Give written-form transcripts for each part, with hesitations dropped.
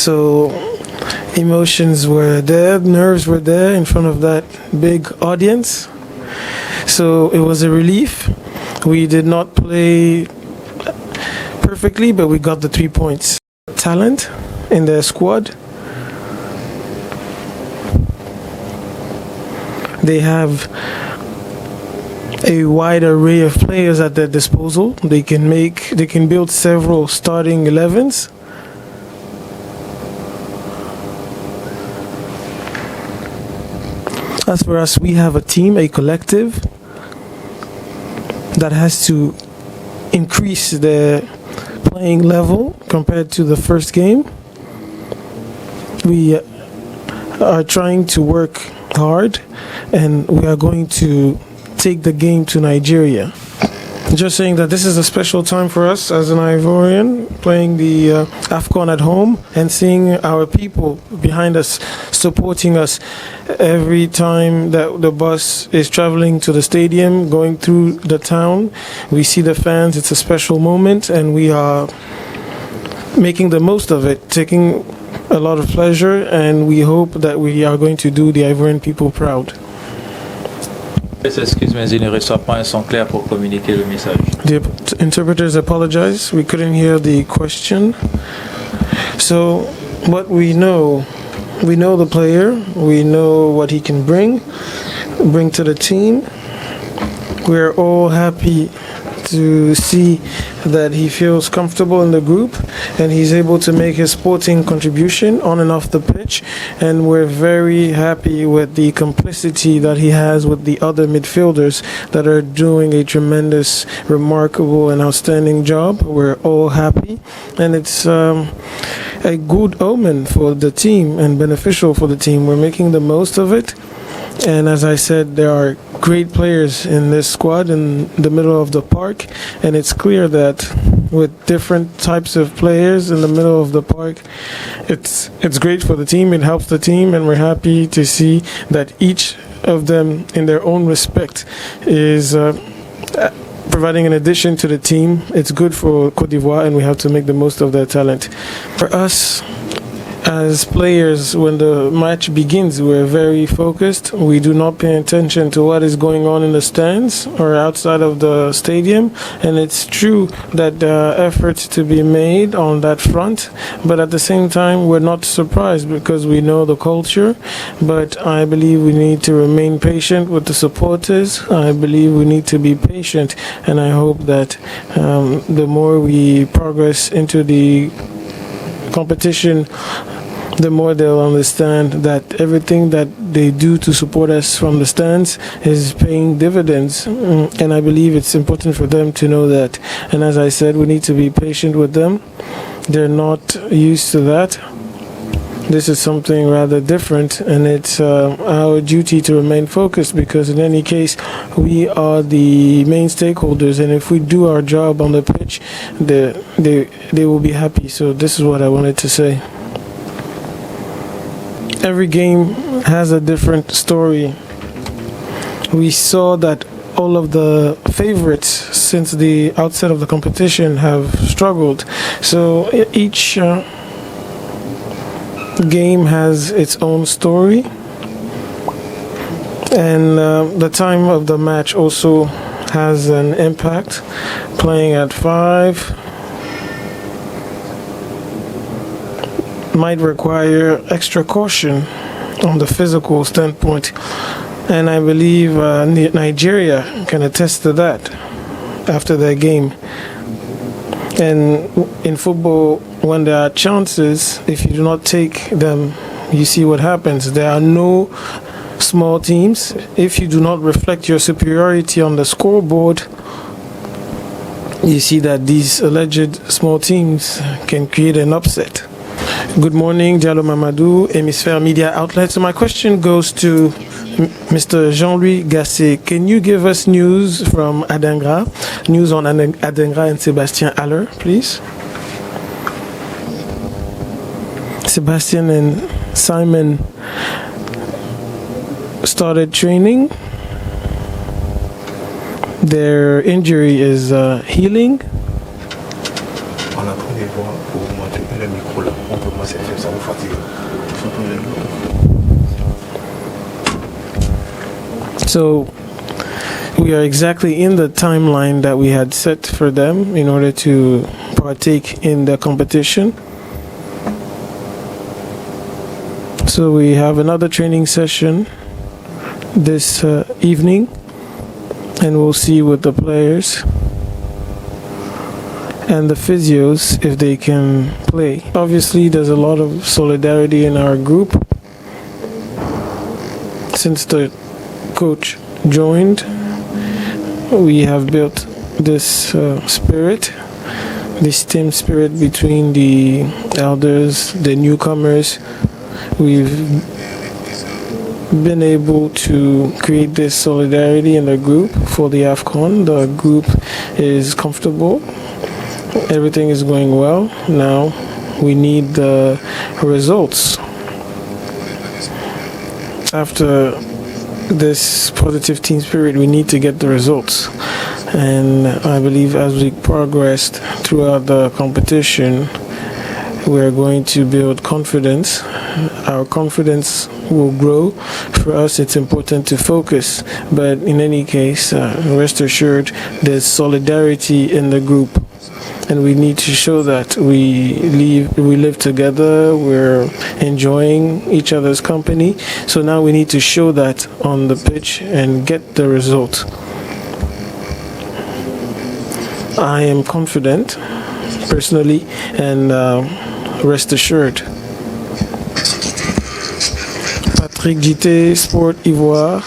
So emotions were there, nerves were there in front of that big audience. So it was a relief. We did not play perfectly, but we got the 3 points. Talent in their squad. They have a wide array of players at their disposal. They can build several starting 11s. As for us, we have a team, a collective that has to increase their playing level compared to the first game. We are trying to work hard, and we are going to take the game to Nigeria. Just saying that this is a special time for us as an Ivorian, playing the AFCON at home and seeing our people behind us supporting us every time that the bus is traveling to the stadium, going through the town. We see the fans. It's a special moment, and we are making the most of it, taking a lot of pleasure, and we hope that we are going to do the Ivorian people proud. Excuse me, il ne reçoit pas un son clair pour communiquer le message. The interpreters apologize. We couldn't hear the question. So, what we know the player. We know what he can bring to the team. We're all happy to see that he feels comfortable in the group and he's able to make his sporting contribution on and off the pitch, and we're very happy with the complicity that he has with the other midfielders that are doing a tremendous, remarkable and outstanding job. We're all happy, and it's a good omen for the team and beneficial for the team. We're making the most of it. And as I said, there are great players in this squad in the middle of the park, and it's clear that with different types of players in the middle of the park, it's great for the team, it helps the team, and we're happy to see that each of them in their own respect is providing an addition to the team. It's good for Côte d'Ivoire, and we have to make the most of their talent. For us, as players, when the match begins, we're very focused. We do not pay attention to what is going on in the stands or outside of the stadium. And it's true that there are efforts to be made on that front. But at the same time, we're not surprised because we know the culture. But I believe we need to remain patient with the supporters. I believe we need to be patient. And I hope that the more we progress into the competition, the more they'll understand that everything that they do to support us from the stands is paying dividends, and I believe it's important for them to know that. And as I said, we need to be patient with them. They're not used to that. This is something rather different, and it's our duty to remain focused, because in any case we are the main stakeholders, and if we do our job on the pitch, they will be happy. So this is what I wanted to say. Every game has a different story. We saw that all of the favorites since the outset of the competition have struggled. So each game has its own story, and the time of the match also has an impact. Playing at 5 might require extra caution on the physical standpoint, and I believe Nigeria can attest to that after their game. And in football, when there are chances, if you do not take them, you see what happens. There are no small teams. If you do not reflect your superiority on the scoreboard, you see that these alleged small teams can create an upset. Good morning, Diallo Mamadou, Hemisphere Media Outlet. So my question goes to Mr. Jean-Louis Gasset. Can you give us news from Adengra, news on Adengra and Sébastien Haller, please? Sebastian and Simon started training. Their injury is healing. On attend de voir pour monter le micro là. Comment ça vous fatigue? So we are exactly in the timeline that we had set for them in order to partake in the competition. So we have another training session this evening, and we'll see with the players and the physios if they can play. Obviously, there's a lot of solidarity in our group. Since the coach joined, we have built this spirit, this team spirit between the elders, the newcomers. We've been able to create this solidarity in the group for the AFCON. The group is comfortable. Everything is going well. Now we need the results. After this positive team spirit, we need to get the results. And I believe as we progressed throughout the competition, we are going to build confidence. Our confidence will grow. For us, it's important to focus. But in any case, rest assured, there's solidarity in the group. And we need to show that we live together, we're enjoying each other's company. So now we need to show that on the pitch and get the result. I am confident, personally, and rest assured. Patrick Gité, Sport Ivoire,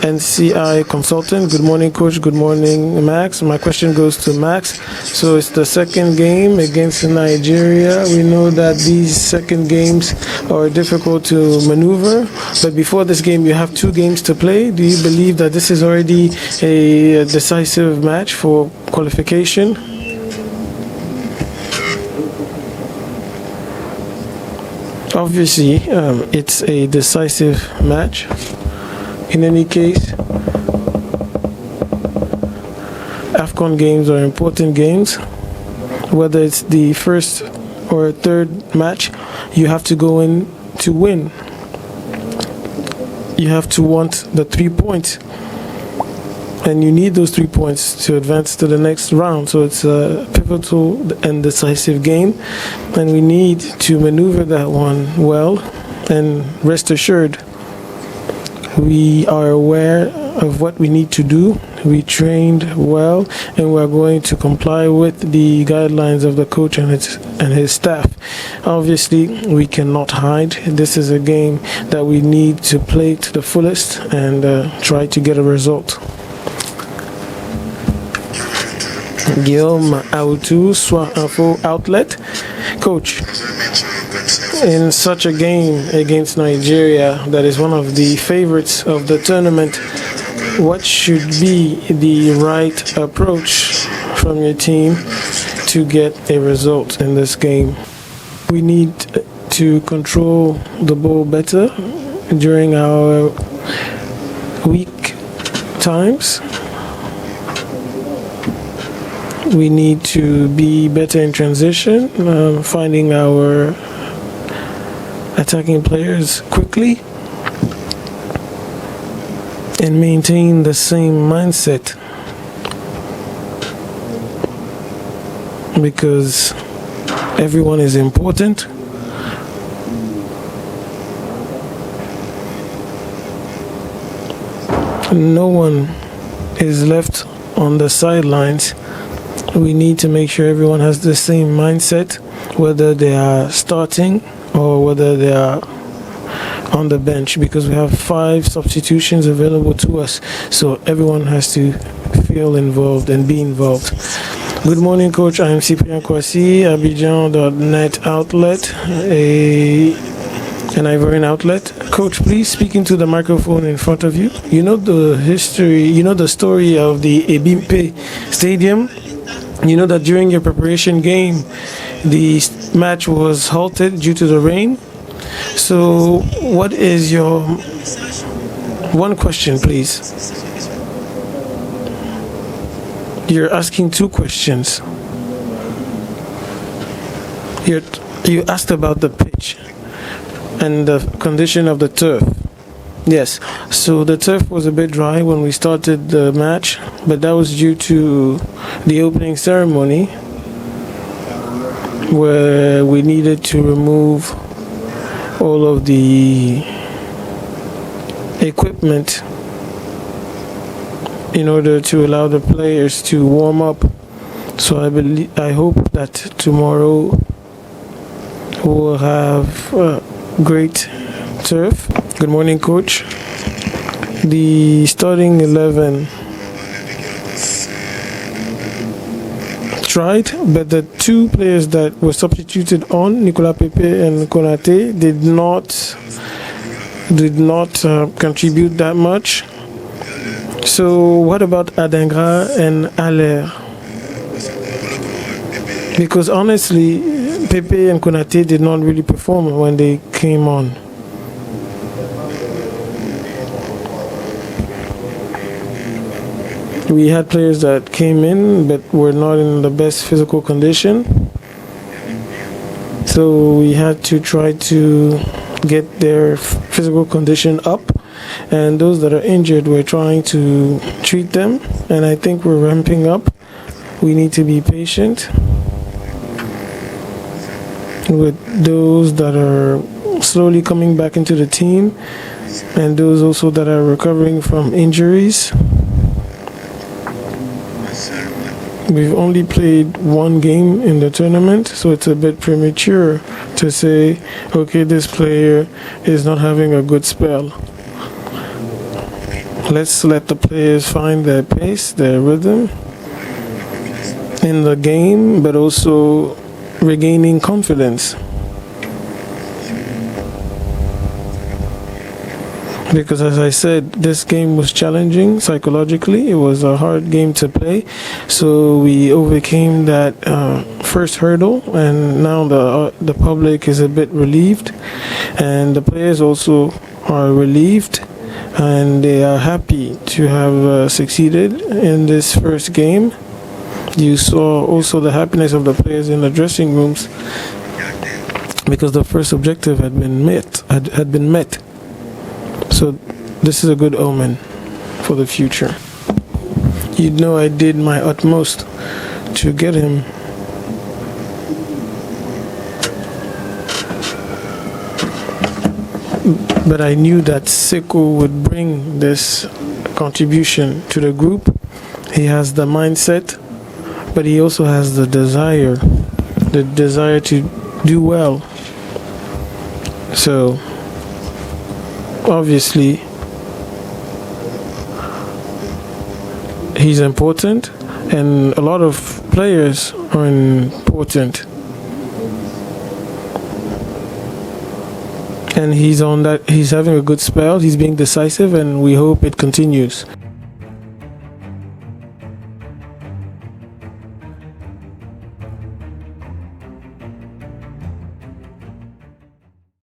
NCI consultant. Good morning, coach. Good morning, Max. My question goes to Max. So it's the second game against Nigeria. We know that these second games are difficult to maneuver, but before this game, you have 2 games to play. Do you believe that this is already a decisive match for qualification? Obviously, it's a decisive match. In any case, AFCON games are important games. Whether it's the first or third match, you have to go in to win. You have to want the 3 points. And you need those 3 points to advance to the next round. So it's a pivotal and decisive game. And we need to maneuver that one well. And rest assured, we are aware of what we need to do. We trained well, and we are going to comply with the guidelines of the coach and his staff. Obviously, we cannot hide. This is a game that we need to play to the fullest and try to get a result. Guillaume Aoutou, Soir Info Outlet. Coach, in such a game against Nigeria, that is one of the favorites of the tournament, what should be the right approach from your team to get a result in this game? We need to control the ball better during our weak times. We need to be better in transition, finding our attacking players quickly, and maintain the same mindset, because everyone is important. No one is left on the sidelines. We need to make sure everyone has the same mindset, whether they are starting or whether they are on the bench, because we have 5 substitutions available to us. So everyone has to feel involved and be involved. Good morning, Coach. I am Cyprien Kwasi, Abidjan.net outlet, an Ivorian outlet. Coach, please speak into the microphone in front of you. You know the history, you know the story of the Ebimpe Stadium. You know that during your preparation game, the match was halted due to the rain. So what is your one question, please? You're asking 2 questions. You asked about the pitch and the condition of the turf. Yes, so the turf was a bit dry when we started the match, but that was due to the opening ceremony where we needed to remove all of the equipment in order to allow the players to warm up. So I hope that tomorrow we'll have great turf. Good morning, coach. The starting 11 tried, but the two players that were substituted on, Nicolas Pepe and Konate, did not contribute that much. So what about Adingra and Aller? Because honestly, Pepe and Konate did not really perform when they came on. We had players that came in but were not in the best physical condition. So we had to try to get their physical condition up. And those that are injured, we're trying to treat them. And I think we're ramping up. We need to be patient with those that are slowly coming back into the team and those also that are recovering from injuries. We've only played one game in the tournament, so it's a bit premature to say, okay, this player is not having a good spell. Let's let the players find their pace, their rhythm in the game, but also regaining confidence. Because as I said, this game was challenging psychologically. It was a hard game to play. So we overcame that first hurdle, and now the public is a bit relieved. And the players also are relieved, and they are happy to have succeeded in this first game. You saw also the happiness of the players in the dressing rooms because the first objective had been met. So this is a good omen for the future. You know, I did my utmost to get him. But I knew that Seko would bring this contribution to the group. He has the mindset, but he also has the desire to do well. So obviously he's important, and a lot of players are important, and he's having a good spell. He's being decisive, and we hope it continues.